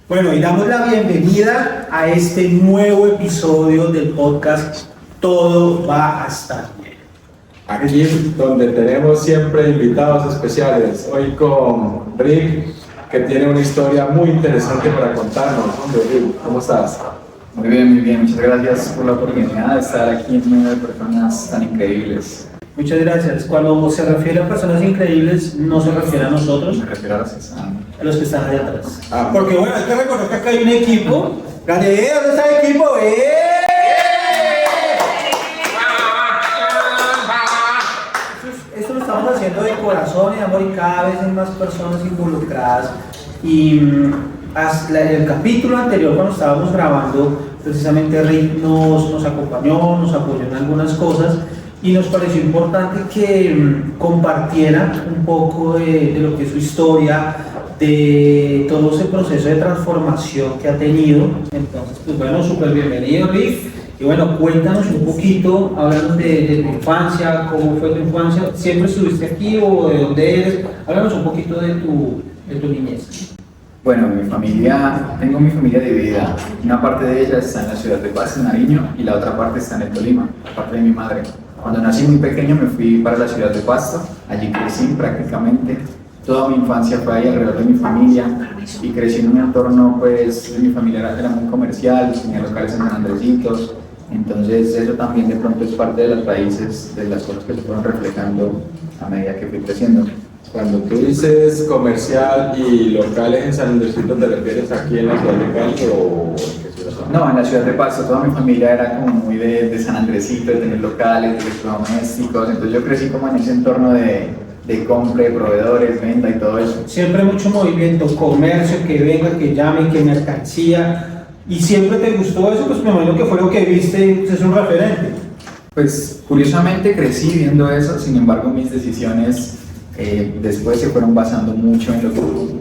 Bueno, y damos la bienvenida a este nuevo episodio del podcast Todo va a estar bien. Aquí donde tenemos siempre invitados especiales, hoy con Rick, que tiene una historia muy interesante para contarnos. Rick, ¿cómo estás? Muy bien, muchas gracias por la oportunidad de estar aquí en medio de personas tan increíbles. Muchas gracias. Cuando se refiere a personas increíbles, no se refiere a nosotros, Me refiero a los que están. a los que están allá atrás. Porque Bueno, hay que recordar que acá hay un equipo. Grande, ¿dónde está el equipo? Esto lo estamos haciendo de corazón y amor y cada vez hay más personas involucradas. Y hasta el capítulo anterior, cuando estábamos grabando, precisamente Rick nos acompañó, nos apoyó en algunas cosas y nos pareció importante que compartiera un poco de lo que es su historia, de todo ese proceso de transformación que ha tenido. Entonces, pues bueno, súper bienvenido, Rick. Y bueno, cuéntanos un poquito, háblanos de tu infancia, cómo fue tu infancia, ¿siempre estuviste aquí o de dónde eres? Háblanos un poquito de tu niñez. Bueno, tengo mi familia dividida. Una parte de ella está en la ciudad de Pasto, en Nariño, y la otra parte está en el Tolima, la parte de mi madre. Cuando nací muy pequeño me fui para la ciudad de Pasto, allí crecí prácticamente. Toda mi infancia fue ahí alrededor de mi familia y crecí en un entorno, pues, mi familia era muy comercial, tenía locales en San Andresitos, entonces eso también de pronto es parte de las raíces de las cosas que se fueron reflejando a medida que fui creciendo. cuando tú dices comercial y locales en San Andresito, ¿te refieres aquí en la ciudad de Cali o en qué ciudad? No, en la ciudad de Pasto toda mi familia era como muy de San Andresito, de tener locales, de electrodomésticos, entonces yo crecí como en ese entorno de compra, de proveedores, venta y todo eso. Siempre mucho movimiento, comercio, que venga, que llame, que mercancía. ¿Y siempre te gustó eso? Pues me imagino que fue lo que viste, es un referente. Pues curiosamente crecí viendo eso, sin embargo mis decisiones después se fueron basando mucho en lo que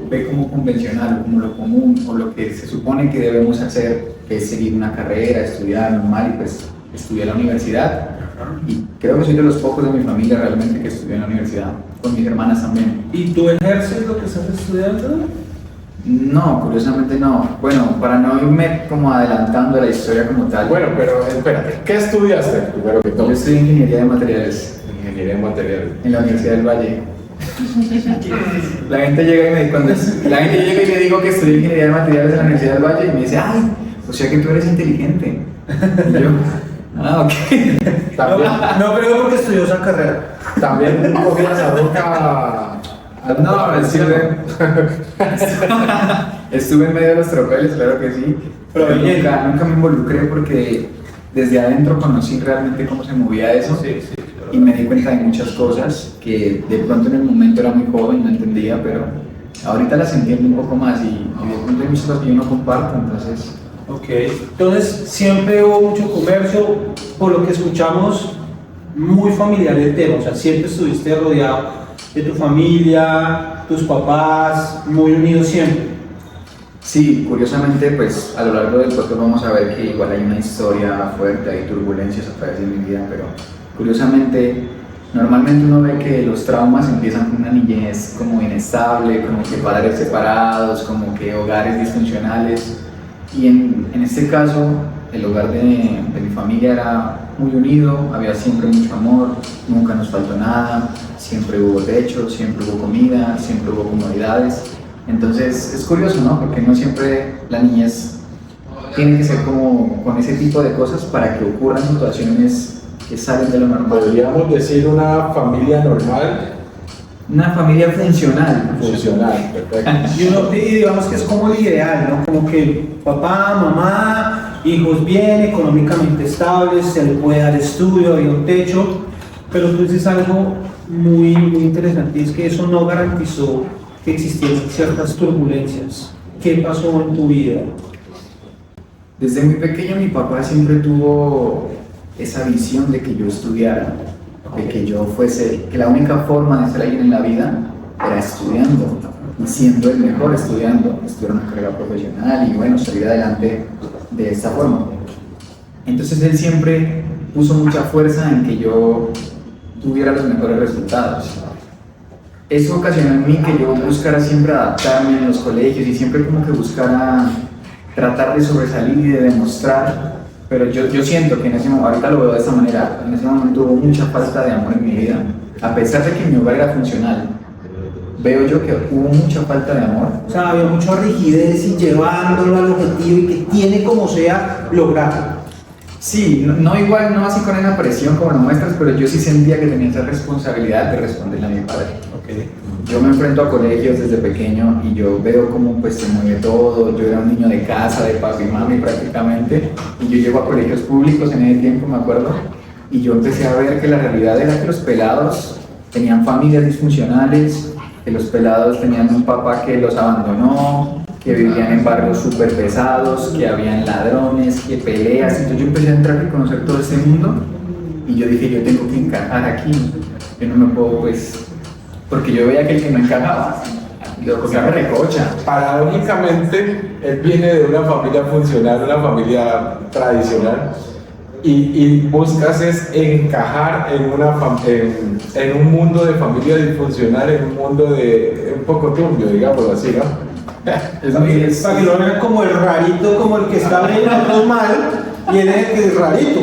ve como convencional, como lo común o lo que se supone que debemos hacer, que es seguir una carrera, estudiar normal y pues estudié en la universidad. Y creo que soy de los pocos de mi familia realmente que estudió en la universidad, con mis hermanas también. ¿Y tú ejerces lo que estás estudiando? No, curiosamente no. Bueno, para no irme como adelantando la historia como tal. Bueno, pero espérate, ¿qué estudiaste primero que Yo todo? estudié ingeniería de materiales Ingeniería en materiales. en la Universidad del Valle. La gente llega y me digo que estudié ingeniería de materiales en la Universidad del Valle y me dice, ay, o sea que tú eres inteligente. Y yo, ok. También, No creo porque estudió esa carrera. también cogías a boca. No, estuve en medio de los tropeles, claro que sí. Pero Pero bien. nunca me involucré porque desde adentro conocí realmente cómo se movía eso. Sí. Y me di cuenta de muchas cosas que de pronto en el momento era muy joven, no entendía, pero ahorita las entiendo un poco más y de pronto hay muchas cosas que yo no comparto, entonces. Ok, entonces siempre hubo mucho comercio, por lo que escuchamos, muy familiar el tema, o sea, siempre estuviste rodeado de tu familia, tus papás, muy unidos siempre. Sí, curiosamente, pues a lo largo del podcast vamos a ver que igual hay una historia fuerte, hay turbulencias a través de mi vida, pero curiosamente, normalmente uno ve que los traumas empiezan con una niñez como inestable, como que padres separados, como que hogares disfuncionales. Y en este caso, el hogar de mi familia era muy unido, había siempre mucho amor, nunca nos faltó nada, siempre hubo techo, siempre hubo comida, siempre hubo comodidades. Entonces es curioso, ¿no? Porque no siempre la niñez tiene que ser como con ese tipo de cosas para que ocurran situaciones que salen de lo normal. Podríamos decir una familia normal, Una familia funcional. funcional, perfecto. Y digamos que es como el ideal, ¿no? Como que papá, mamá, hijos bien, económicamente estables, se le puede dar estudio, hay un techo, pero tú dices algo muy interesante, y es que eso no garantizó que existieran ciertas turbulencias. ¿Qué pasó en tu vida? Desde muy pequeño mi papá siempre tuvo esa visión de que yo estudiara, de que yo fuese, que la única forma de ser alguien en la vida era estudiando y siendo el mejor estudiando, estudiar una carrera profesional y bueno, salir adelante de esta forma. Entonces él siempre puso mucha fuerza en que yo tuviera los mejores resultados. eso ocasionó en mí que yo buscara siempre adaptarme en los colegios y siempre como que buscara tratar de sobresalir y de demostrar, pero yo siento que en ese momento, ahorita lo veo de esta manera, en ese momento hubo mucha falta de amor en mi vida, a pesar de que mi hogar era funcional, veo yo que hubo mucha falta de amor. O sea, había mucha rigidez y llevándolo al objetivo y que tiene como sea lograrlo. Sí, no igual, no así con esa presión como lo muestras, pero yo sí sentía que tenía esa responsabilidad de responderle a mi padre. Okay. Yo me enfrento a colegios desde pequeño y yo veo cómo pues se mueve todo. Yo era un niño de casa, de papi y mami prácticamente, y yo llego a colegios públicos en ese tiempo, me acuerdo, y yo empecé a ver que la realidad era que los pelados tenían familias disfuncionales, que los pelados tenían un papá que los abandonó, que vivían en barrios súper pesados, que habían ladrones, que peleas. Entonces yo empecé a entrar y conocer todo ese mundo y yo dije, yo tengo que encajar aquí, yo no me puedo pues, porque yo veía que el que no encajaba, lo cogía recocha. Paradójicamente, él viene de una familia funcional, una familia tradicional, y buscas es encajar en un mundo de familia disfuncional, en un mundo de un poco turbio, digámoslo así, ¿no? Para que lo vean como el rarito, como el que está bien todo mal, y él es el que es rarito.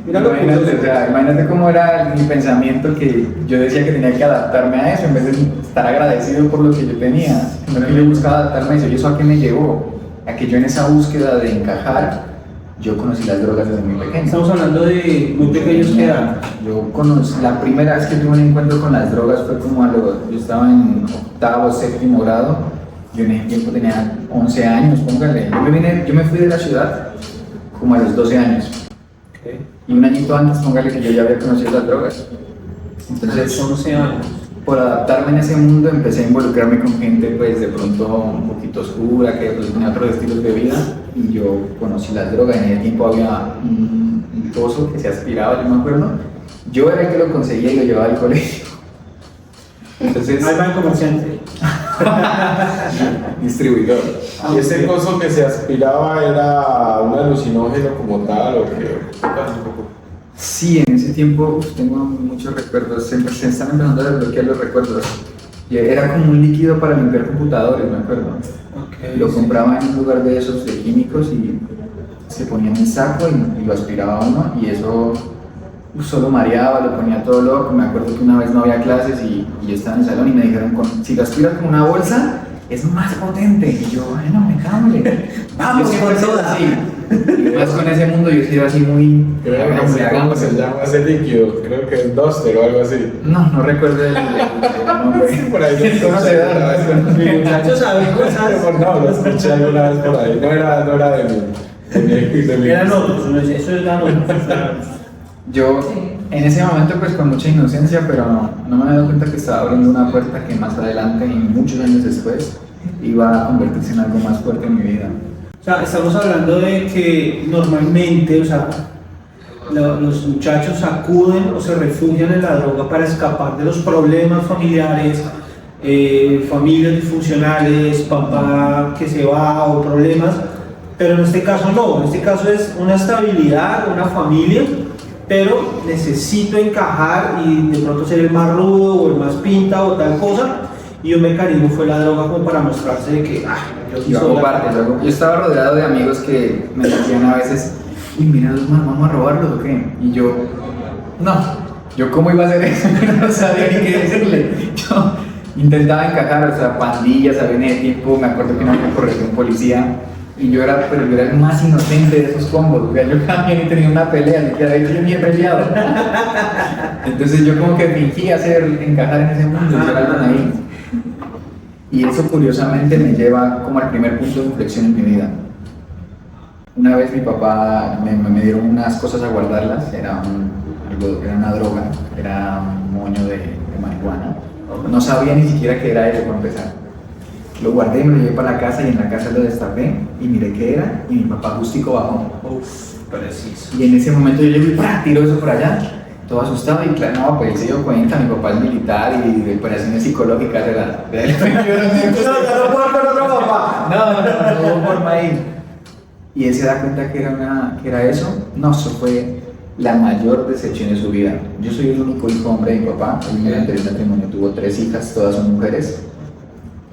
Mira lo Imagínate, curioso. o sea, imagínate cómo era mi pensamiento, que yo decía que tenía que adaptarme a eso en vez de estar agradecido por lo que yo tenía. Bueno, yo buscaba adaptarme a eso. ¿Y eso a qué me llevó? A que yo en esa búsqueda de encajar, yo conocí las drogas desde muy pequeño. Estamos hablando de muy pequeños que eran. Yo conocí, la primera vez que tuve un encuentro con las drogas fue como yo estaba en octavo, séptimo grado. Yo en ese tiempo tenía 11 años, póngale. Yo me fui de la ciudad como a los 12 años. Okay. Y un añito antes, póngale que yo ya había conocido las drogas. Entonces, Son 11 años. por adaptarme en ese mundo, empecé a involucrarme con gente, pues de pronto un poquito oscura, que pues, tenía otros estilos de vida. Y yo conocí las drogas. En ese tiempo había un pozo que se aspiraba, yo me acuerdo. Yo era el que lo conseguía y lo llevaba al colegio. Entonces, Ahí va el comerciante. distribuidor. ¿Y ese coso que se aspiraba era un alucinógeno como tal o qué? Sí, en ese tiempo tengo muchos recuerdos, se están empezando a desbloquear los recuerdos. Y era como un líquido para limpiar computadores, me acuerdo. Okay, Lo sí. compraba en un lugar de esos de químicos y se ponía en el saco y lo aspiraba uno y eso solo mareaba, lo ponía todo loco. Me acuerdo que una vez no había clases y yo estaba en el salón y me dijeron, si lo aspiras con una bolsa, es más potente. Y yo, bueno, me cámole. Vamos, Yo siempre con he sido toda. así. Y más con ese mundo yo he sido así muy... Creo que no sé cómo se llama ese líquido, creo que es Duster o algo así. No recuerdo el nombre. Por ahí ¿Cómo se da? Mi muchacho sabe cosas. No, lo escuché alguna vez por ahí, no era de mi. Eran otros, eso eran otros. Yo en ese momento pues con mucha inocencia, pero no me había dado cuenta que estaba abriendo una puerta que más adelante y muchos años después iba a convertirse en algo más fuerte en mi vida. O sea, estamos hablando de que normalmente, o sea, los muchachos acuden o se refugian en la droga para escapar de los problemas familiares, familias disfuncionales, papá que se va o problemas, pero en este caso no, en este caso es una estabilidad, una familia, pero necesito encajar y de pronto ser el más rudo o el más pinta o tal cosa, y un mecanismo fue la droga como para mostrarse de que yo sí Yo soy hago la- parte, yo estaba rodeado de amigos que me decían a veces, y mira, vamos a robarlos o qué, y yo, no, yo cómo iba a hacer eso, no sabía ni qué decirle. Yo intentaba encajar, o sea, pandillas, había en ese tiempo, me acuerdo que una vez me corrió un policía, y yo era el más inocente de esos combos, o sea, yo cada ni tenía una pelea, ni siquiera yo ni he peleado. Entonces yo como que fingía encajar en ese mundo, y ser algo ahí. Y eso curiosamente me lleva como al primer punto de inflexión en mi vida. Una vez mi papá me dieron unas cosas a guardarlas, era una droga, era un moño de marihuana. No sabía ni siquiera qué era eso para empezar. Lo guardé y me lo llevé para la casa y en la casa lo destapé y miré qué era y mi papá justico bajó. Uf, preciso. Y en ese momento yo llego y ¡prá! Tiro eso por allá, todo asustado y claro, no, pues él se dio cuenta, mi papá es militar y de operaciones psicológicas de la... No puedo con otro papá. No hubo forma ahí. Y él se da cuenta que era eso. No, eso fue la mayor decepción de su vida. Yo soy el único hijo hombre de mi papá, en el anterior matrimonio tuvo 3 hijas, todas son mujeres,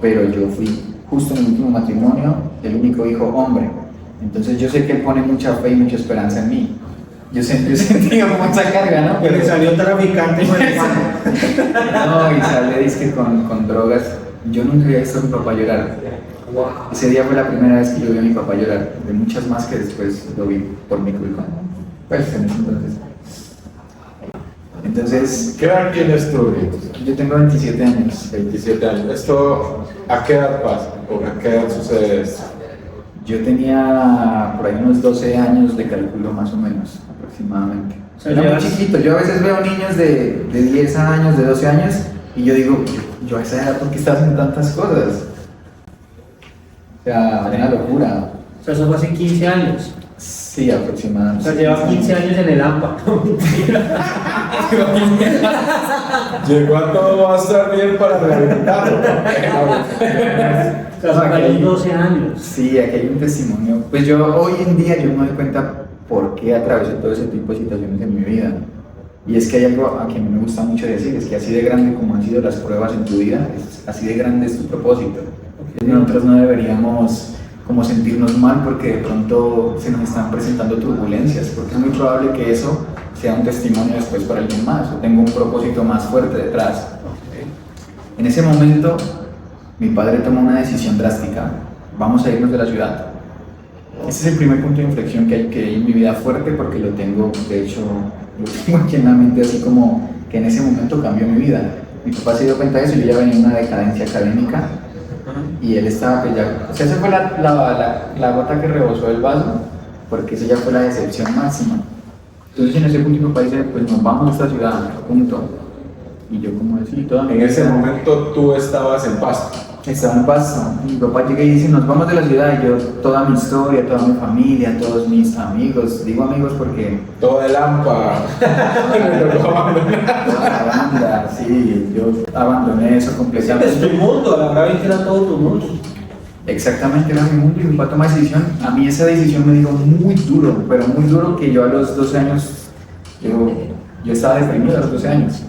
pero yo fui justo en el último matrimonio el único hijo hombre. Entonces yo sé que él pone mucha fe y mucha esperanza en mí. Yo sentía mucha carga, ¿no? Que le salió traficante con el mano. No, y sale dizque con drogas. Yo nunca había visto a mi papá llorar. Ese día fue la primera vez que yo vi a mi papá llorar, de muchas más que después lo vi por mi culpa. Pues en ese entonces, ¿Qué edad tienes tú, Diego? yo tengo 27 años. 27 años. ¿Esto a qué edad pasa? ¿O a qué edad sucede esto? Yo tenía por ahí unos 12 años de cálculo más o menos, aproximadamente. O sea, Era muy llevas- chiquito. Yo a veces veo niños de 10 años, de 12 años, y yo digo, yo a esa edad, ¿por qué estás haciendo tantas cosas? O sea, una locura. O sea, eso fue hace 15 años. Sí, O aproximadamente. sea, lleva 15 años en el AMPA. Llegó a todo, va a estar bien para rehabilitarlo. O sea, son Ok. 12 años. Sí, aquí hay un testimonio. Pues yo hoy en día yo me doy cuenta por qué atravesé todo ese tipo de situaciones en mi vida. Y es que hay algo a que a mí me gusta mucho decir, es que así de grande como han sido las pruebas en tu vida, así de grande es tu propósito. Nosotros no deberíamos como sentirnos mal porque de pronto se nos están presentando turbulencias, porque es muy probable que eso sea un testimonio después para alguien más, o tenga un propósito más fuerte detrás. En ese momento, mi padre tomó una decisión drástica: vamos a irnos de la ciudad. Ese es el primer punto de inflexión que hay en mi vida fuerte, porque lo tengo, de hecho, lo tengo aquí en la mente, así como que en ese momento cambió mi vida. Mi papá se dio cuenta de eso, yo ya venía en una decadencia académica y él estaba pues ya, o sea, esa fue la gota que rebosó el vaso, porque esa ya fue la decepción máxima. Entonces en ese punto mi papá dice, pues nos vamos a esta ciudad, punto. Y yo como decía, toda mi En ese vida- momento tú estabas en Pasto. Estaba en Pasto. Mi papá llega y dice, nos vamos de la ciudad. Y yo, toda mi historia, toda mi familia, todos mis amigos, digo amigos porque Todo el AMPA. Me tocó abandonar. toda la banda, sí, yo abandoné eso Es completamente. tu mundo, la verdad es que era todo tu mundo. Exactamente, era mi mundo y mi papá toma esa decisión. A mí esa decisión me dio muy duro, pero muy duro, que yo a los 12 años, yo estaba deprimido a los 12 años.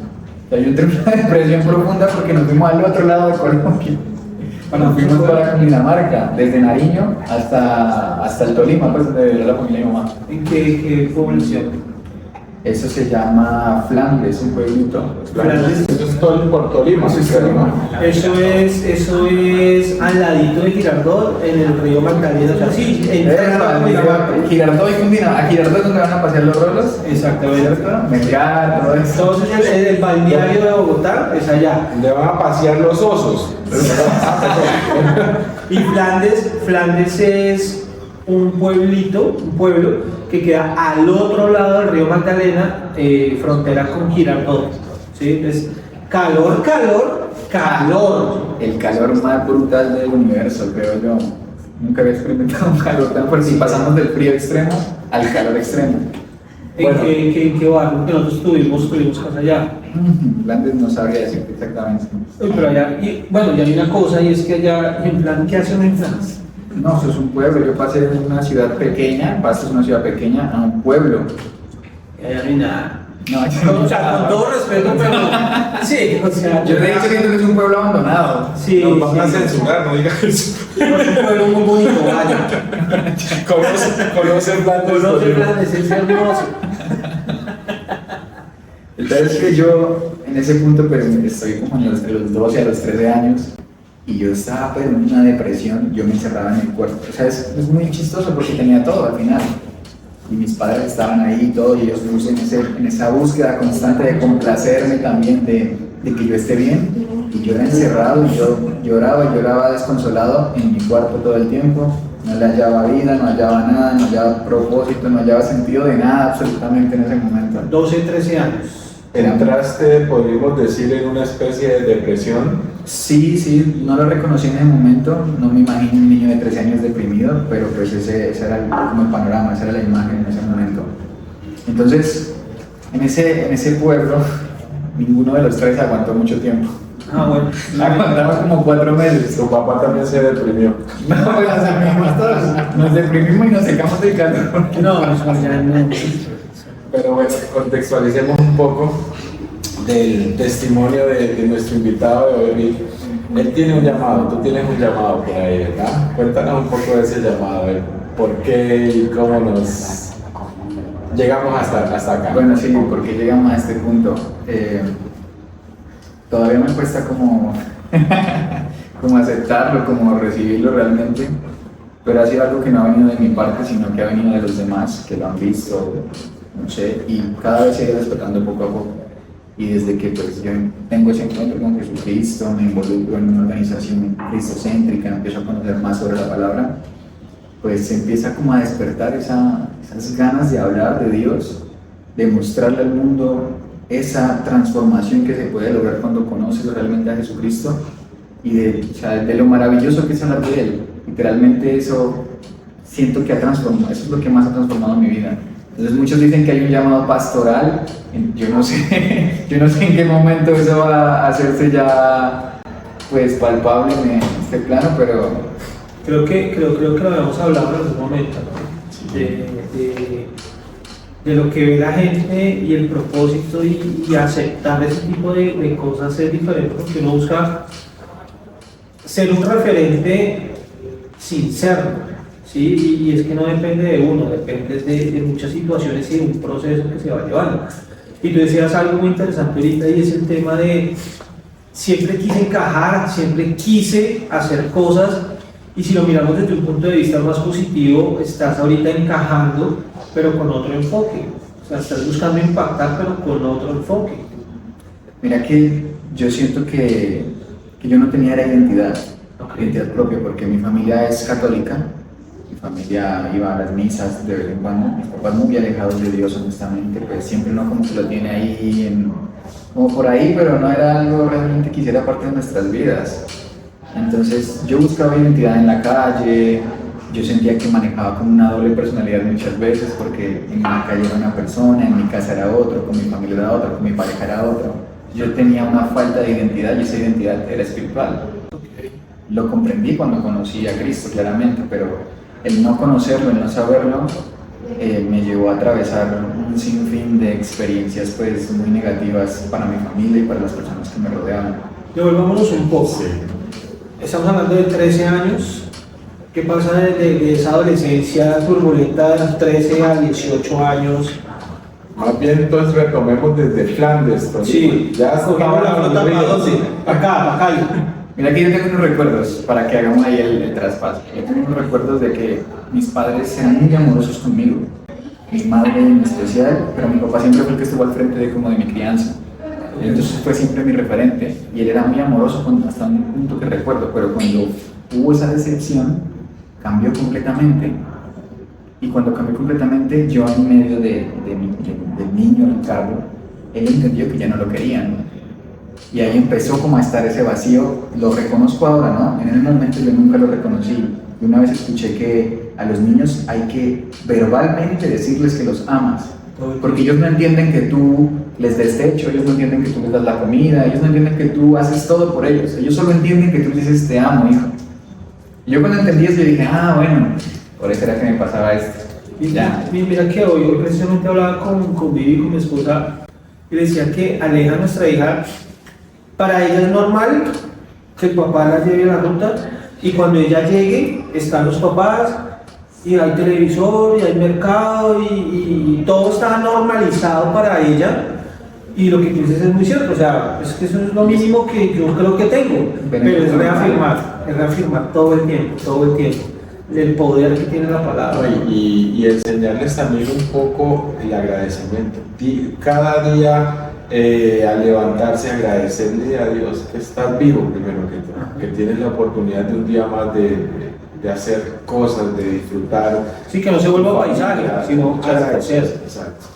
O sea, yo entré en una depresión profunda porque nos fuimos al otro lado de Colombia. Nos fuimos para Cundinamarca, desde Nariño hasta el Tolima, pues donde era la familia de mi mamá. ¿En qué población? Eso se llama Flandes, un pueblito. Eso es por Tolima. Eso es Tolima. Eso es al ladito de Girardot, en el río Magdalena. O sea, sí, Girardot y Cundinamarca. A Girardot es donde van a pasear los rolos. Exactamente. Melgar, todo eso. Entonces, el balneario de Bogotá es allá. Le van a pasear los osos. Y Flandes es un pueblo que queda al otro lado del río Magdalena, frontera con Girardot. ¿Sí? Es calor. El calor más brutal del universo, creo yo. Nunca había experimentado un calor tan fuerte. Y pasamos del frío extremo al calor extremo. ¿En Bueno. qué barrio que nosotros tuvimos casa allá? Flandes no sabría decirte exactamente. Uy, pero allá, y hay una cosa, y es que allá, en plan, ¿qué hacen en Flandes? No, eso es un pueblo. Yo pasé de una ciudad pequeña, Pasto es una ciudad pequeña, a un pueblo. Allá no hay nada. No, O sea, con todo respeto, pero sí, o sea, yo de hecho siento que es un pueblo abandonado. sí, Nos van a sí. censurar, no digas eso. Es un pueblo muy bonito, vaya. Conoce Flandes. Conoce Tolima. Flandes, es hermoso. Entonces es que yo en ese punto pues estoy como entre los 12 a los 13 años y yo estaba pues en una depresión, yo me encerraba en el cuarto. O sea, es muy chistoso porque tenía todo al final. Y mis padres estaban ahí y todo, y ellos en esa búsqueda constante de complacerme también, de que yo esté bien. Y yo era encerrado y yo lloraba desconsolado en mi cuarto todo el tiempo. No le hallaba vida, no hallaba nada, no hallaba propósito, no hallaba sentido de nada absolutamente en ese momento. 12, 13 años. Entraste, podríamos decir, en una especie de depresión. Sí, no lo reconocí en ese momento, no me imagino un niño de 13 años deprimido, pero pues ese era como el panorama, esa era la imagen en ese momento. Entonces, en ese pueblo, ninguno de los tres aguantó mucho tiempo. Ah, bueno. Aguantamos como 4 meses. Tu papá también se deprimió. No, pues nos deprimimos todos, nos deprimimos y nos secamos del calor. No, eso ya no. Pero bueno, contextualicemos un poco del testimonio de nuestro invitado de hoy. Él tiene un llamado, tú tienes un llamado por ahí, ¿verdad? Cuéntanos un poco de ese llamado, por qué y cómo nos llegamos hasta acá. Bueno, sí, porque llegamos a este punto. Todavía me cuesta como, como aceptarlo, como recibirlo realmente, pero ha sido algo que no ha venido de mi parte, sino que ha venido de los demás, que lo han visto, no sé, y cada vez se ha ido despertando poco a poco. Y desde que pues, yo tengo ese encuentro con Jesucristo, me involucro en una organización cristocéntrica, empiezo a conocer más sobre la palabra, pues se empieza como a despertar esas ganas de hablar de Dios, de mostrarle al mundo esa transformación que se puede lograr cuando conoces realmente a Jesucristo y de lo maravilloso que es hablar de Él. Literalmente eso siento que ha transformado, eso es lo que más ha transformado mi vida. Entonces muchos dicen que hay un llamado pastoral, yo no sé en qué momento eso va a hacerse ya pues palpable en este plano, pero creo que lo habíamos hablado en algún momento, ¿no? De lo que ve la gente y el propósito y aceptar ese tipo de cosas es diferente, porque uno busca ser un referente sin serlo, ¿sí? Y es que no depende de uno, depende de muchas situaciones y de un proceso que se va llevando. Y tú decías algo muy interesante ahorita, y es el tema de siempre quise encajar, siempre quise hacer cosas, y si lo miramos desde un punto de vista más positivo, estás ahorita encajando, pero con otro enfoque. O sea, estás buscando impactar, pero con otro enfoque. Mira que yo siento que yo no tenía la identidad propia, porque mi familia es católica, mi familia iba a las misas de vez en cuando, mis papás muy alejados de Dios honestamente, pues siempre uno como que lo tiene ahí, como por ahí, pero no era algo realmente que hiciera parte de nuestras vidas. Entonces yo buscaba identidad en la calle, yo sentía que manejaba como una doble personalidad muchas veces, porque en la calle era una persona, en mi casa era otro, con mi familia era otro, con mi pareja era otro. Yo tenía una falta de identidad y esa identidad era espiritual. Lo comprendí cuando conocí a Cristo claramente, pero el no conocerlo, el no saberlo, me llevó a atravesar un sinfín de experiencias pues muy negativas para mi familia y para las personas que me rodeaban. Devolvámonos un poco. Sí. Estamos hablando de 13 años. ¿Qué pasa de esa adolescencia turbulenta de los 13 a 18 años? Más bien entonces retomemos desde Flandes. Sí, ya cogimos la flota para dónde, acá. Mira que yo tengo unos recuerdos, para que hagamos ahí el traspaso. Yo tengo unos recuerdos de que mis padres eran muy amorosos conmigo, mi madre en especial, pero mi papá siempre fue el que estuvo al frente de mi crianza. Entonces fue siempre mi referente y él era muy amoroso hasta un punto que recuerdo, pero cuando hubo esa decepción, cambió completamente. Y cuando cambió completamente, yo en medio del niño Ricardo, él entendió que ya no lo querían. Y ahí empezó como a estar ese vacío. Lo reconozco ahora, ¿no? En el momento yo nunca lo reconocí. Y una vez escuché que a los niños hay que verbalmente decirles que los amas. Porque ellos no entienden que tú les des techo, ellos no entienden que tú les das la comida, ellos no entienden que tú haces todo por ellos. Ellos solo entienden que tú les dices te amo, hijo. Y yo cuando entendí eso, yo dije, bueno, por eso era que me pasaba esto. Y ya. Mira que hoy precisamente hablaba con Vivi, con mi esposa, y le decía que Aleja, nuestra hija, para ella es normal que el papá la lleve a la ruta, y cuando ella llegue, están los papás, y hay televisor, y hay mercado, y todo está normalizado para ella. Y lo que tú dices es muy cierto, o sea, es que eso es lo mínimo que yo creo que tengo, pero es reafirmar todo el tiempo, el poder que tiene la palabra. Y enseñarles también un poco el agradecimiento. Cada día al levantarse, agradecerle a Dios que estás vivo primero que todo, que tienes la oportunidad de un día más de hacer cosas, de disfrutar. Sí, que no se vuelva paisaje, sino agradecer. Exacto.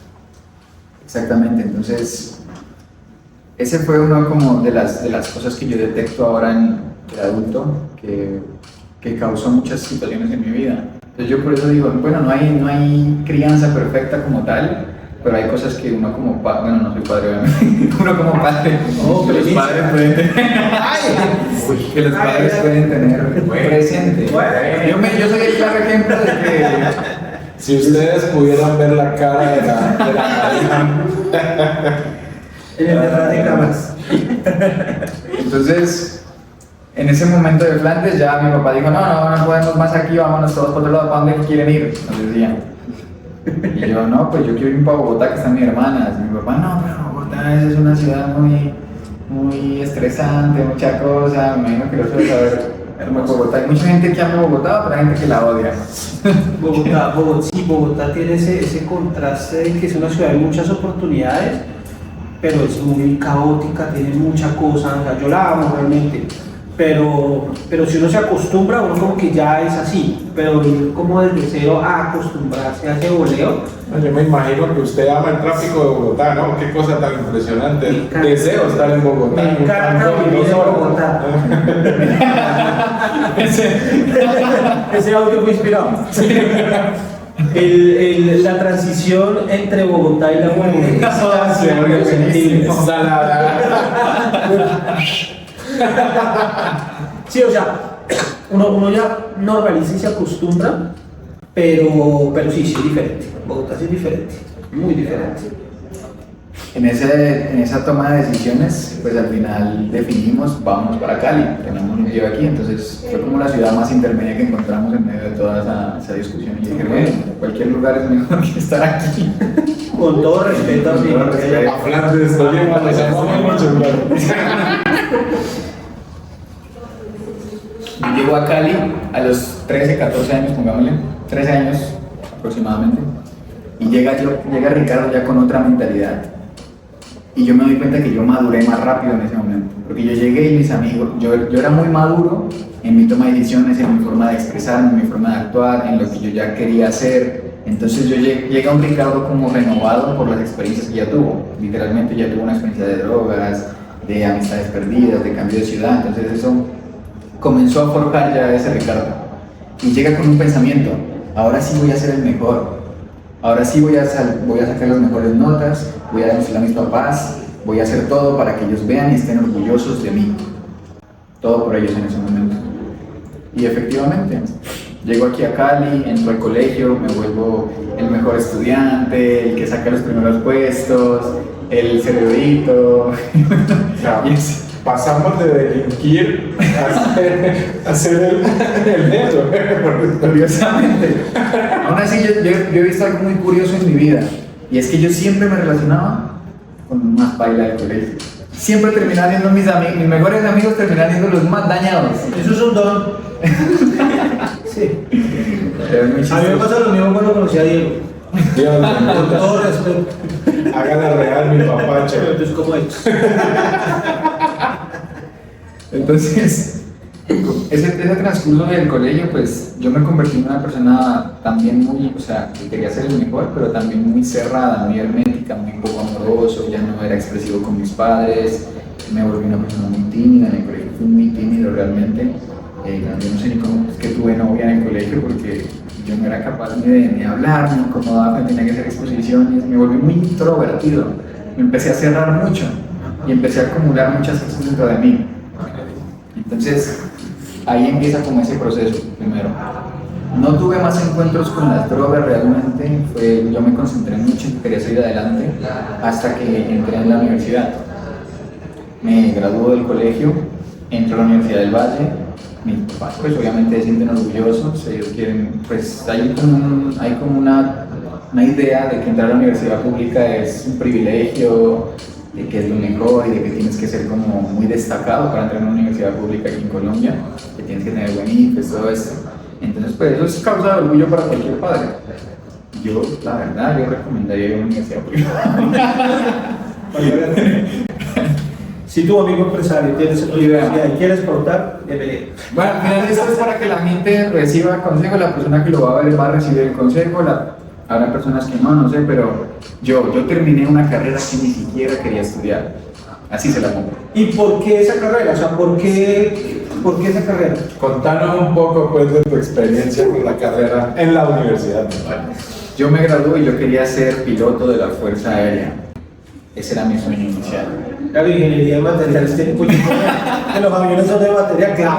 Exactamente, entonces ese fue uno como de las cosas que yo detecto ahora en el adulto que causó muchas situaciones en mi vida. Entonces yo por eso digo, bueno, no hay crianza perfecta como tal, pero hay cosas que uno como padre, bueno, no soy padre obviamente, uno como padre, que los padres pueden tener presente. Yo soy el claro ejemplo Si ustedes pudieran ver la cara de la Karina. En el detrás de cámaras. Entonces, en ese momento de Flandes ya mi papá dijo, no podemos más aquí, vámonos todos por otro lado, ¿para dónde quieren ir? Nos decían. Y yo, no, pues yo quiero ir para Bogotá, que están mis hermanas. Y mi papá, no, pero Bogotá es una ciudad muy estresante, mucha cosa, me imagino que lo suele saber. Bogotá, hay mucha gente que ama Bogotá, pero hay gente que la odia. Bogotá tiene ese contraste de que es una ciudad de muchas oportunidades, pero es muy caótica, tiene mucha cosa, o sea, yo la amo realmente, pero si uno se acostumbra, uno como que ya es así, pero ir como desde cero a acostumbrarse a ese boleo. Yo me imagino que usted ama el tráfico de Bogotá, ¿no? Qué cosa tan impresionante. Me encanta. Deseo estar en Bogotá. Me encanta vivir en Bogotá. Ese audio fue inspirado. La transición entre Bogotá y la muerte. Sí, o sea, uno ya normaliza y se acostumbra, pero sí es diferente. Bogotá sí es diferente, muy diferente. En esa toma de decisiones, pues al final definimos, vamos para Cali, tenemos un día aquí, entonces fue como la ciudad más intermedia que encontramos en medio de toda esa discusión. Y dije, bueno, cualquier lugar es mejor que estar aquí. Con todo respeto, Con todo respeto. A Flandes, nos amamos mucho, claro. Yo llego a Cali a los 13, 14 años, pongámosle, 13 años aproximadamente, y llega Ricardo ya con otra mentalidad. Y yo me doy cuenta que yo maduré más rápido en ese momento, porque yo llegué y mis amigos, yo era muy maduro en mi toma de decisiones, en mi forma de expresarme, en mi forma de actuar, en lo que yo ya quería hacer. Entonces llega un Ricardo como renovado por las experiencias que ya tuvo. Literalmente ya tuvo una experiencia de drogas, de amistades perdidas, de cambio de ciudad. Entonces eso comenzó a forjar ya ese Ricardo. Y llega con un pensamiento, ahora sí voy a ser el mejor. Ahora sí voy a sacar las mejores notas, voy a demostrar a mis papás, voy a hacer todo para que ellos vean y estén orgullosos de mí. Todo por ellos en ese momento. Y efectivamente, llego aquí a Cali, entro al colegio, me vuelvo el mejor estudiante, el que saca los primeros puestos, el cerebrito. Claro. Pasamos de delinquir a ser el neto. Curiosamente. Aún así, yo he visto algo muy curioso en mi vida, y es que yo siempre me relacionaba con más baila del colegio. Siempre terminaba siendo mis mejores amigos, terminaban siendo los más dañados. Eso es un don. Sí. A mí me pasa lo mismo cuando conocí a Diego. Dios, Con todo respeto. hágala real, mi papá. Entonces, ¿cómo es? Entonces, ese transcurso del colegio, pues yo me convertí en una persona también muy, o sea, que quería ser el mejor, pero también muy cerrada, muy hermética, muy poco amoroso, ya no era expresivo con mis padres, me volví una persona muy tímida en el colegio, fui muy tímido realmente. Yo no sé ni cómo es que tuve novia en el colegio, porque yo no era capaz ni de hablar, me incomodaba cuando tenía que hacer exposiciones, me volví muy introvertido, me empecé a cerrar mucho y empecé a acumular muchas cosas dentro de mí. Entonces, ahí empieza como ese proceso, primero. No tuve más encuentros con las drogas realmente, yo me concentré mucho en que quería seguir adelante hasta que entré en la universidad. Me graduó del colegio, entro a la Universidad del Valle, mis papás pues obviamente se sienten orgullosos, ellos quieren, pues hay como una idea de que entrar a la universidad pública es un privilegio, de que es lo mejor y de que tienes que ser como muy destacado para entrar a una universidad pública aquí en Colombia, que tienes que tener buen IFES, todo esto. Entonces, pues eso es causa de orgullo para cualquier padre. Yo, la verdad, yo recomendaría ir a una universidad privada. Si tu amigo empresario tienes una universidad y quieres exportar, bienvenido. Bueno, al final esto es para que la gente reciba el consejo, la persona que lo va a ver va a recibir el consejo, habrá personas que no sé, pero yo terminé una carrera que ni siquiera quería estudiar. Así se la pongo. ¿Y por qué esa carrera? O sea, ¿por qué esa carrera? Contanos un poco pues de tu experiencia con la carrera en la universidad. Yo me gradué y yo quería ser piloto de la Fuerza Aérea. Ese era mi sueño inicial. Claro, ingeniería de materiales tiene un poquito de los aviones son de material, claro.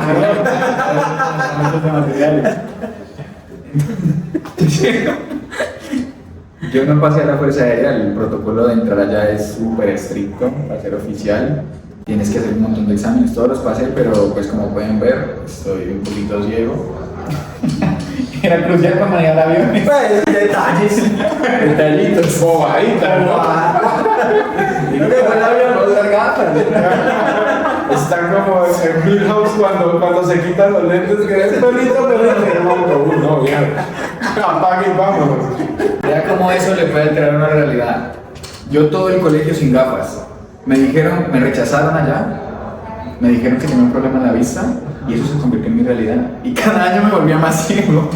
De materiales. Yo no pasé a la Fuerza Aérea, el protocolo de entrar allá es súper estricto para ser oficial. Tienes que hacer un montón de exámenes, todos los pasé, pero pues como pueden ver, estoy un poquito ciego. Era crucial para manejar aviones. Pues, detalles. Detallitos. Bobadita, ¿no? Y no te fue el avión, no usar gafas. Está como en Milhouse cuando se quitan los lentes, que es perrito, no, bien. Apague y vámonos. Vea cómo eso le puede alterar una realidad. Yo todo el colegio sin gafas. Me rechazaron allá, me dijeron que tenía un problema en la vista y eso se convirtió en mi realidad. Y cada año me volvía más ciego.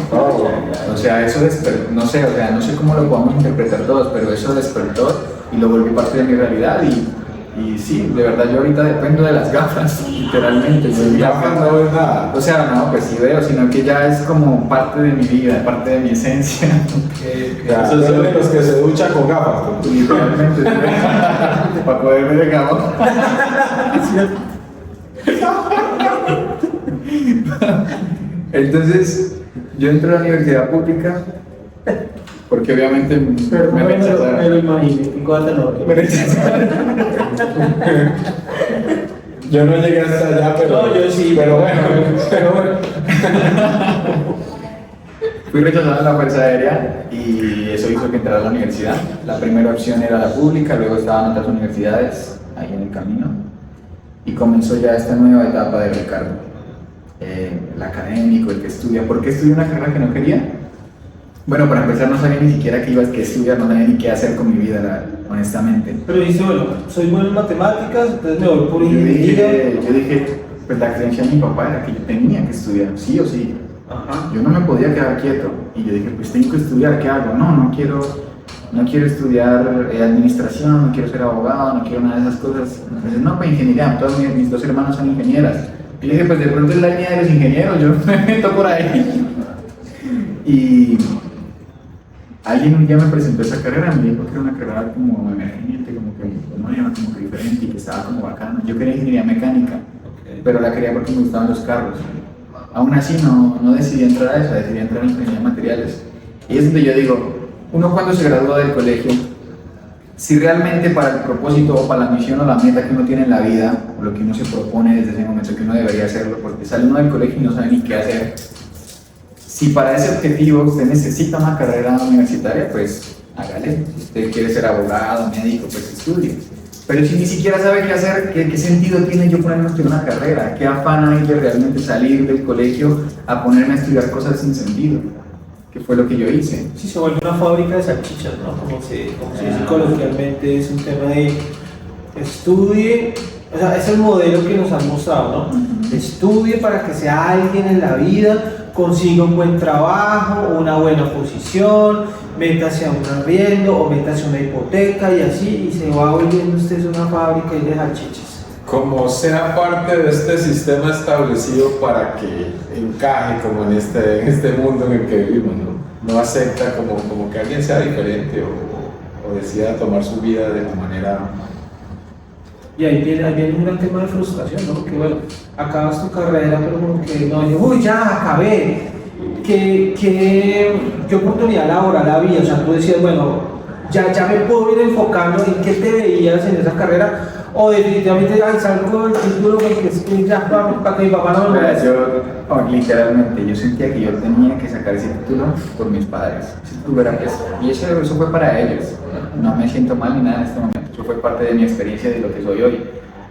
O sea, eso despertó, no sé cómo lo podamos interpretar todos, pero eso despertó y lo volví parte de mi realidad. Y sí, de verdad yo ahorita dependo de las gafas, literalmente. Sin gafas no ves nada. O sea, no, pues sí veo, sino que ya es como parte de mi vida, parte de mi esencia. Ya, esos son de los que se duchan con gafas. Literalmente, para poder ver el gafas. Entonces, yo entré a la universidad pública porque obviamente me rechazaron. Me lo imaginé, en Guatemala. Me rechazaron. Yo no llegué hasta allá, pero. No, yo sí. Pero bueno. Fui rechazado en la Fuerza Aérea y eso hizo que entrara a la universidad. La primera opción era la pública, luego estaban otras universidades ahí en el camino. Y comenzó ya esta nueva etapa de Ricardo. El académico, el que estudia. ¿Por qué estudié una carrera que no quería? Bueno, para empezar no sabía ni siquiera qué iba a estudiar, no sabía ni qué hacer con mi vida, honestamente. Pero dice, bueno, soy bueno en matemáticas, entonces me voy por Yo ingeniería. dije, pues la creencia de mi papá era que yo tenía que estudiar, sí o sí. Ajá. Yo no me podía quedar quieto. Y yo dije, pues tengo que estudiar, ¿qué hago? No quiero estudiar administración, no quiero ser abogado, no quiero nada de esas cosas. Entonces, no, pues ingeniería, todos mis dos hermanos son ingenieras. Y dije, pues de pronto es la línea de los ingenieros, yo me meto por ahí. Y alguien un día me presentó esa carrera, me dijo que era una carrera como emergente, como que nueva, como que diferente y que estaba como bacana. Yo quería ingeniería mecánica, pero la quería porque me gustaban los carros. Aún así no decidí entrar a esa, decidí entrar en ingeniería de materiales. Y es donde yo digo, uno cuando se gradúa del colegio, si realmente para el propósito o para la misión o la meta que uno tiene en la vida, o lo que uno se propone desde ese momento que uno debería hacerlo, porque sale uno del colegio y no sabe ni qué hacer. Si para ese objetivo usted necesita una carrera universitaria, pues hágale. Si usted quiere ser abogado, médico, pues estudie. Pero si ni siquiera sabe qué hacer, ¿qué sentido tiene yo ponerme a estudiar una carrera? ¿Qué afán hay de realmente salir del colegio a ponerme a estudiar cosas sin sentido? Que fue lo que yo hice. Sí, se vuelve una fábrica de salchichas, ¿no? Como se dice coloquialmente, es un tema de estudie, o sea, es el modelo que nos han mostrado, ¿no? Estudie para que sea alguien en la vida, consiga un buen trabajo, una buena posición, métase a un arriendo o métase a una hipoteca y así, y se va volviendo usted una fábrica de salchichas. Como sea parte de este sistema establecido para que encaje como en este mundo en el que vivimos, no acepta como que alguien sea diferente o decida tomar su vida de la manera. Y ahí viene un gran tema de frustración, ¿no? Porque bueno, acabas tu carrera, pero como que no, uy, ya acabé. ¿Qué oportunidad laboral había? O sea, tú decías, bueno, ya me puedo ir enfocando en qué te veías en esa carrera, o definitivamente salgo del título porque es que ya para que mi papá no me lo Yo, literalmente, yo sentía que yo tenía que sacar ese título por mis padres. Y eso fue para ellos. No me siento mal ni nada en este momento. Eso fue parte de mi experiencia de lo que soy hoy.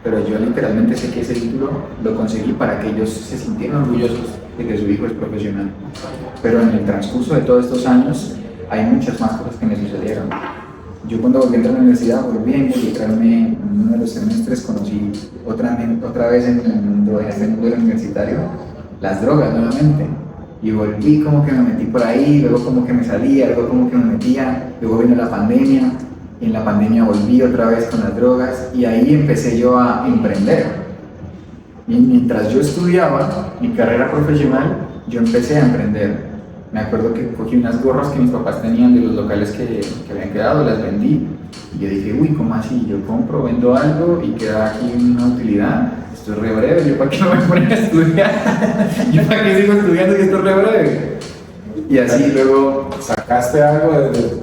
Pero yo literalmente sé que ese título lo conseguí para que ellos se sintieran orgullosos de que su hijo es profesional. Pero en el transcurso de todos estos años hay muchas más cosas que me sucedieron. Yo cuando volví a entrar a la universidad, volví a involucrarme en uno de los semestres, conocí otra vez en este mundo universitario, las drogas nuevamente. Y volví como que me metí por ahí, luego como que me salía, luego como que me metía, luego vino la pandemia, y en la pandemia volví otra vez con las drogas, y ahí empecé yo a emprender. Y mientras yo estudiaba mi carrera profesional, yo empecé a emprender. Me acuerdo que cogí unas gorras que mis papás tenían de los locales que habían quedado, las vendí. Y yo dije, uy, ¿cómo así? Yo compro, vendo algo y queda aquí una utilidad. Esto es re breve, ¿yo para qué no me ponen a estudiar? ¿Yo para qué sigo estudiando si esto es re breve? Y así luego, Sacaste algo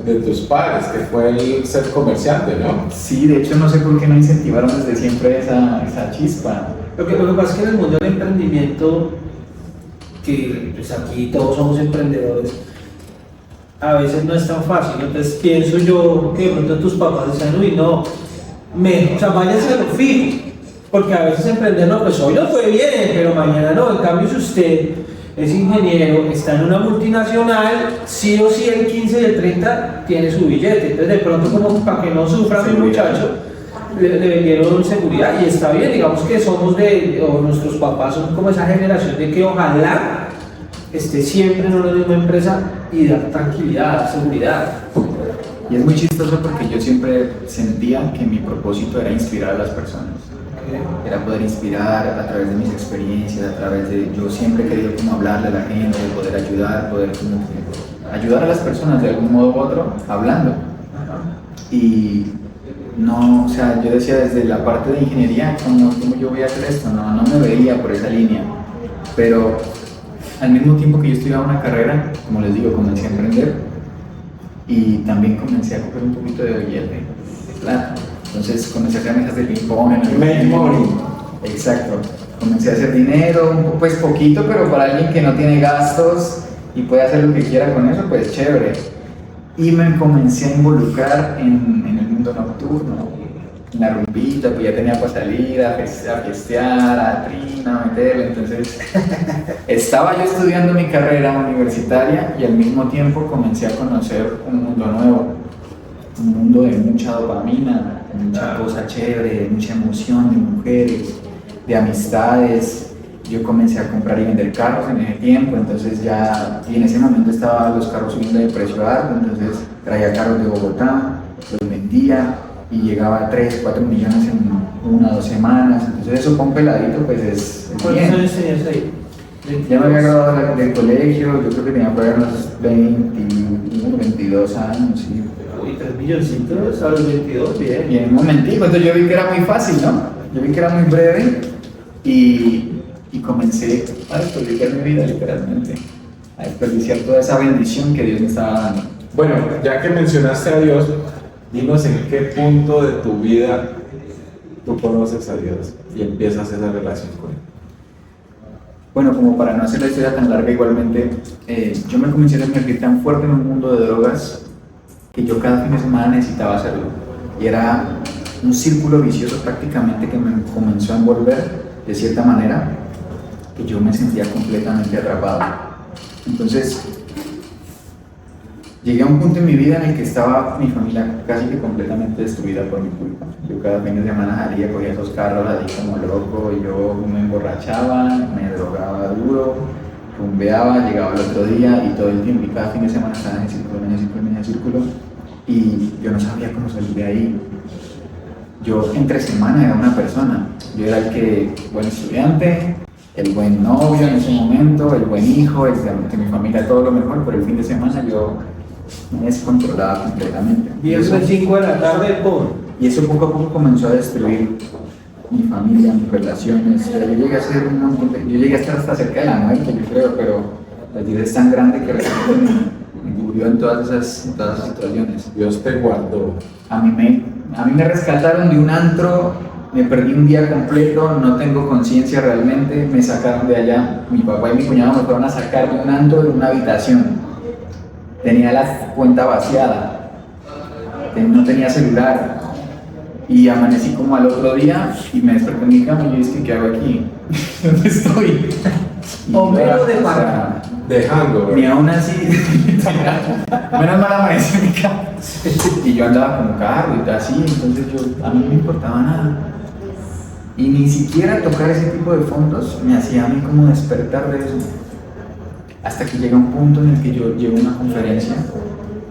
de tus padres, que fue el ser comerciante, ¿no? sí, de hecho no sé por qué no incentivaron desde siempre esa chispa. Lo que pasa es que en el mundo del emprendimiento, que pues aquí todos somos emprendedores, a veces no es tan fácil. Entonces pienso yo que de pronto tus papás decían, uy, no, o sea, váyanse a lo fijo, porque a veces emprender, no, pues hoy no fue bien, pero mañana no. En cambio, si usted es ingeniero, está en una multinacional, sí o sí el 15 y el 30 tiene su billete. Entonces de pronto, como para que no sufra mi muchacho, le vendieron seguridad, y está bien. Digamos que somos o nuestros papás son como esa generación de que ojalá esté siempre en una misma empresa y dar tranquilidad, seguridad. Y es muy chistoso porque yo siempre sentía que mi propósito era inspirar a las personas. Era poder inspirar a través de mis experiencias, a través de... Yo siempre he querido como hablarle a la gente, poder ayudar, poder como que ayudar a las personas de algún modo u otro, hablando. Y no, o sea, yo decía desde la parte de ingeniería, ¿cómo yo voy a hacer esto? No me veía por esa línea. Pero al mismo tiempo que yo estudiaba una carrera, como les digo, comencé a emprender y también comencé a coger un poquito de billete de plata. Entonces comencé a hacer mesas de ping-pong en el Make money. Exacto. Comencé a hacer dinero, pues poquito, pero para alguien que no tiene gastos y puede hacer lo que quiera con eso, pues chévere. Y me comencé a involucrar en el mundo nocturno, en la rumbita, pues ya tenía para salir a fiestear, a trina, a meterle. Entonces estaba yo estudiando mi carrera universitaria y al mismo tiempo comencé a conocer un mundo nuevo, un mundo de mucha dopamina, de mucha cosa chévere, de mucha emoción, de mujeres, de amistades. Yo comencé a comprar y vender carros en ese tiempo, entonces y en ese momento estaban los carros subiendo de precio alto, entonces traía carros de Bogotá, los vendía y llegaba a 3, 4 millones en 1 o 2 semanas. Entonces eso con peladito pues es ¿Cuántos bien. años tenías ahí? Ya me había graduado del colegio, yo creo que tenía por ahí unos 21, 22 años, sí. Uy, 3 milloncitos a los 22, bien. Y en un momentico, entonces yo vi que era muy fácil, ¿no? Yo vi que era muy breve y comencé a desperdiciar mi vida literalmente, a desperdiciar toda esa bendición que Dios me estaba dando. Bueno, ya que mencionaste a Dios, dinos en qué punto de tu vida tú conoces a Dios y empiezas esa relación con Él. Bueno, como para no hacer la historia tan larga, igualmente, yo me comencé a sumergir tan fuerte en un mundo de drogas que yo cada fin de semana necesitaba hacerlo. Y era un círculo vicioso prácticamente que me comenzó a envolver de cierta manera, que yo me sentía completamente atrapado. Entonces, llegué a un punto en mi vida en el que estaba mi familia casi que completamente destruida por mi culpa. Yo cada fin de semana salía, cogía esos carros así como loco, yo me emborrachaba, me drogaba duro, rumbeaba, llegaba el otro día y todo el tiempo, y cada fin de semana estaba en el círculo, y yo no sabía cómo salir de ahí. Yo entre semana era una persona, yo era el buen estudiante, el buen novio en ese momento, el buen hijo, el de mi familia, todo lo mejor, pero el fin de semana yo me descontrolaba completamente. Viernes 5 de la tarde, ¡pum! Y eso poco a poco comenzó a destruir mi familia, mis relaciones. Yo llegué a ser yo llegué a estar hasta cerca de la muerte, yo creo, pero la vida es tan grande que realmente me cubrió en todas esas situaciones. Dios te guardó. A mí me rescataron de un antro, me perdí un día completo, no tengo conciencia realmente, me sacaron de allá. Mi papá y mi cuñado me fueron a sacar de un antro, de una habitación. Tenía la cuenta vaciada, no tenía celular. Y amanecí como al otro día y me desperté en mi cama y yo dije, ¿qué hago aquí? ¿Dónde estoy? Homero de Parra. Dejando, Ni aún así, menos mal amanecí en mi cama. Y yo andaba como carro y así, entonces a mí no me importaba nada. Y ni siquiera tocar ese tipo de fondos me hacía a mí como despertar de eso. Hasta que llega un punto en el que yo llego a una conferencia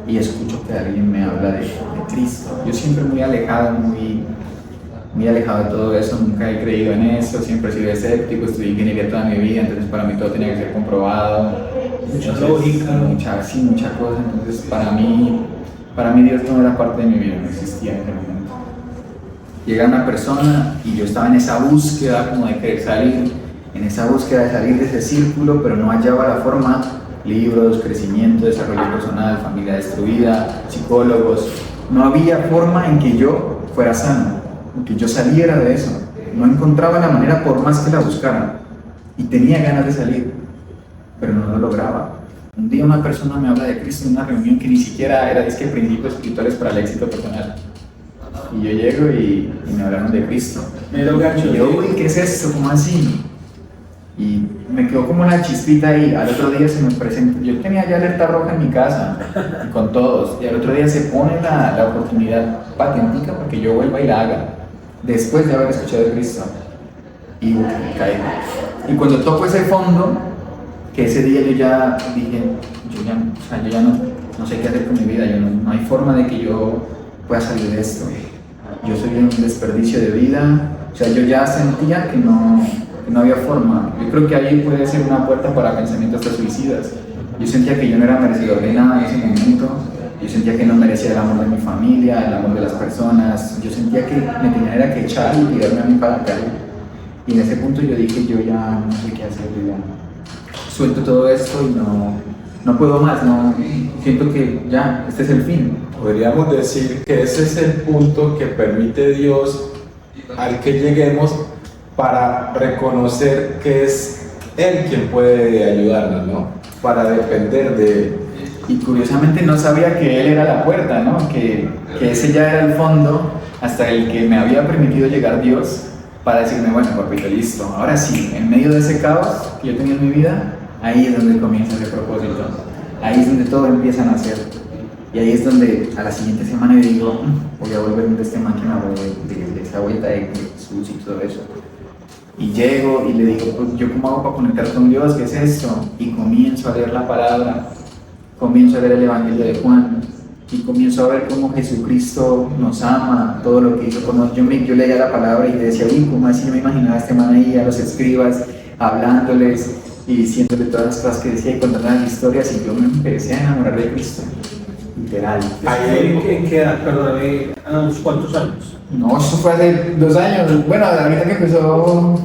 y escucho que alguien me habla de Cristo. Yo siempre muy alejado, muy alejado de todo eso, nunca he creído en eso, siempre he sido escéptico, estudié ingeniería toda mi vida, entonces para mí todo tenía que ser comprobado. Mucha lógica. Mucha cosa, entonces para mí Dios no era parte de mi vida, no existía en ese momento. Llega una persona y yo estaba en esa búsqueda como de querer salir, en esa búsqueda de salir de ese círculo, pero no hallaba la forma libros, crecimiento, desarrollo personal, familia destruida, psicólogos. No había forma en que yo fuera sano, en que yo saliera de eso. No encontraba la manera por más que la buscara. Y tenía ganas de salir, pero no lo lograba. Un día una persona me habla de Cristo en una reunión que ni siquiera era, es que principios espirituales para el éxito personal. Y yo llego y me hablaron de Cristo. Me lo gancho. Y yo, uy, ¿qué es esto? ¿Cómo así? Y me quedó como una chispita ahí. Al otro día se me presenta. Yo tenía ya alerta roja en mi casa, y con todos. Y al otro día se pone la oportunidad patentica para que yo vuelva y la haga, después de haber escuchado de Cristo. Y caigo. Y cuando toco ese fondo, que ese día yo ya dije, yo ya no sé qué hacer con mi vida, no hay forma de que yo pueda salir de esto. Yo soy un desperdicio de vida, o sea, yo ya sentía que no había forma. Yo creo que ahí puede ser una puerta para pensamientos hasta suicidas. Yo sentía que yo no era merecedor de nada en ese momento, yo sentía que no merecía el amor de mi familia, el amor de las personas, yo sentía que me tenía que echar y tirarme a mí para la calle. Y en ese punto yo dije, yo ya no sé qué hacer, yo ya suelto todo esto y no puedo más, siento que ya, este es el fin. Podríamos decir que ese es el punto que permite Dios al que lleguemos para reconocer que es Él quien puede ayudarnos, ¿no? Para depender de Él. Y curiosamente no sabía que Él era la puerta, ¿no? Que ese ya era el fondo hasta el que me había permitido llegar Dios para decirme, bueno, papito, listo, ahora sí, en medio de ese caos que yo tenía en mi vida, ahí es donde comienza ese propósito, ahí es donde todo empieza a nacer. Y ahí es donde a la siguiente semana yo digo, voy a volver de esta máquina de esa vuelta de Jesús y todo eso. Y llego y le digo, pues, ¿yo cómo hago para conectar con Dios? ¿Qué es esto? Y comienzo a leer la palabra, comienzo a leer el Evangelio de Juan, y comienzo a ver cómo Jesucristo nos ama, todo lo que hizo por nosotros. Yo leía la palabra y decía, uy, ¿cómo así? Yo me imaginaba a este man ahí, a los escribas, hablándoles y diciéndole todas las cosas que decía y contando las historias, y yo me empecé a enamorar de Cristo, literal. ¿En qué edad? Perdóname, ¿a unos cuántos años? No, eso fue hace 2 años. Bueno, ahorita que empezó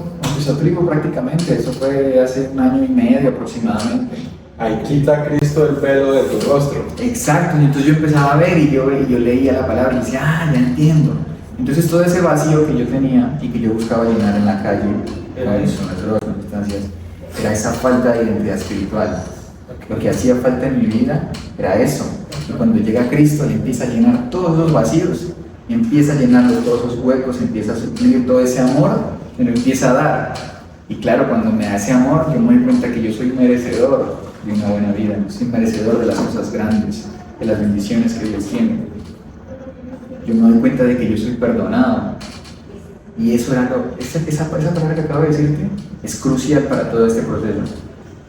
Trigo prácticamente, eso fue hace 1 año y medio aproximadamente. Ahí quita Cristo el velo de tu rostro. Exacto, y entonces yo empezaba a ver y yo leía la palabra y decía, ya entiendo. Entonces todo ese vacío que yo tenía y que yo buscaba llenar en la calle, con las drogas, con sustancias, era esa falta de identidad espiritual. Lo que hacía falta en mi vida era eso. Y cuando llega Cristo, le empieza a llenar todos los vacíos, empieza a llenar todos esos huecos, empieza a suplir todo ese amor, me lo empieza a dar. Y claro, cuando me da ese amor, yo me doy cuenta que yo soy merecedor de una buena vida, soy merecedor de las cosas grandes, de las bendiciones que Dios tiene. Yo me doy cuenta de que yo soy perdonado. Y eso era esa palabra que acabo de decirte es crucial para todo este proceso.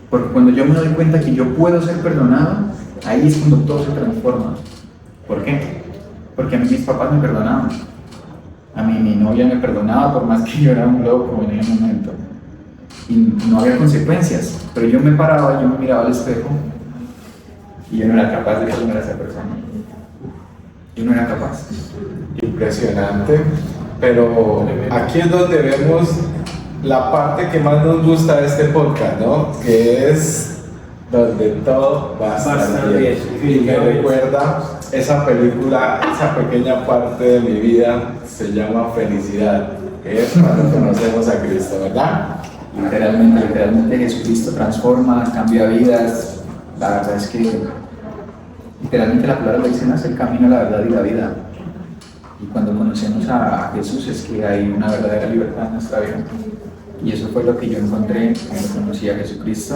Porque cuando yo me doy cuenta que yo puedo ser perdonado, ahí es cuando todo se transforma. ¿Por qué? Porque a mí mis papás me perdonaban. A mí mi novia me perdonaba por más que yo era un loco en ese momento. Y no había consecuencias. Pero yo me paraba, yo me miraba al espejo y yo no era capaz de perdonar a esa persona. Yo no era capaz. Impresionante. Pero aquí es donde vemos la parte que más nos gusta de este podcast, ¿no? Que es donde todo va a estar bien. Y me recuerda esa película, esa pequeña parte de mi vida se llama Felicidad, que es cuando conocemos a Cristo, ¿verdad? Literalmente Jesucristo transforma, cambia vidas. La verdad es que literalmente la palabra lo dice, es el camino, la verdad y la vida. Y cuando conocemos a Jesús es que hay una verdadera libertad en nuestra vida. Y eso fue lo que yo encontré cuando conocí a Jesucristo.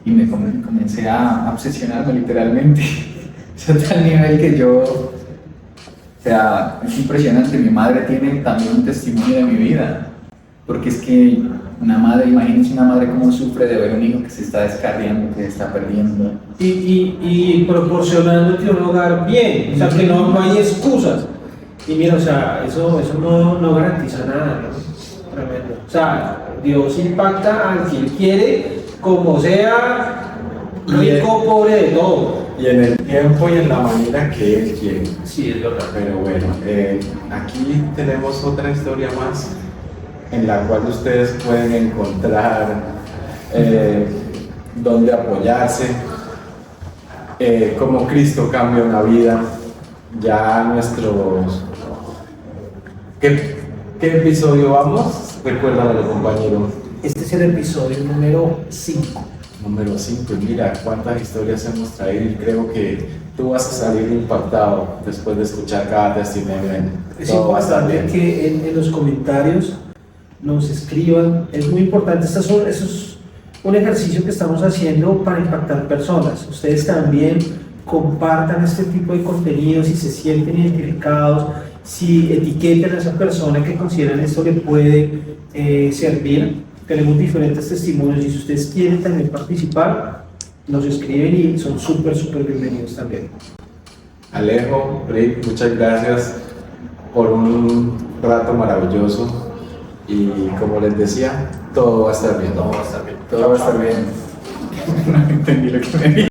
Y me comencé a obsesionarme literalmente. O sea, tal nivel que yo... O sea, es impresionante. Mi madre tiene también un testimonio de mi vida. Porque es que una madre, imagínense una madre cómo sufre de ver un hijo que se está descarriando, que se está perdiendo. Y proporcionándote un hogar bien, o sea, que no hay excusas. Y mira, o sea, eso no garantiza nada, ¿no? Tremendo. O sea, Dios impacta al que Él quiere, como sea, rico, pobre, de todo. Y en el tiempo y en la manera que Él quiere. Sí, es verdad. Pero bueno, aquí tenemos otra historia más en la cual ustedes pueden encontrar dónde apoyarse, cómo Cristo cambia una vida. Ya nuestros... ¿Qué episodio vamos? Recuérdame, compañero. Este es el episodio número 5. Número 5. Mira cuántas historias hemos traído y creo que tú vas a salir impactado después de escuchar cada testimonio. Es importante que en los comentarios nos escriban. Es muy importante. Eso es un ejercicio que estamos haciendo para impactar personas. Ustedes también compartan este tipo de contenido si se sienten identificados, si etiqueten a esa persona que consideran esto le puede servir. Tenemos diferentes testimonios y si ustedes quieren también participar, nos escriben y son súper bienvenidos también. Alejo, Rick, muchas gracias por un rato maravilloso y como les decía, todo va a estar bien. Todo va a estar bien. Todo va a estar bien. No entendí lo que me dijo.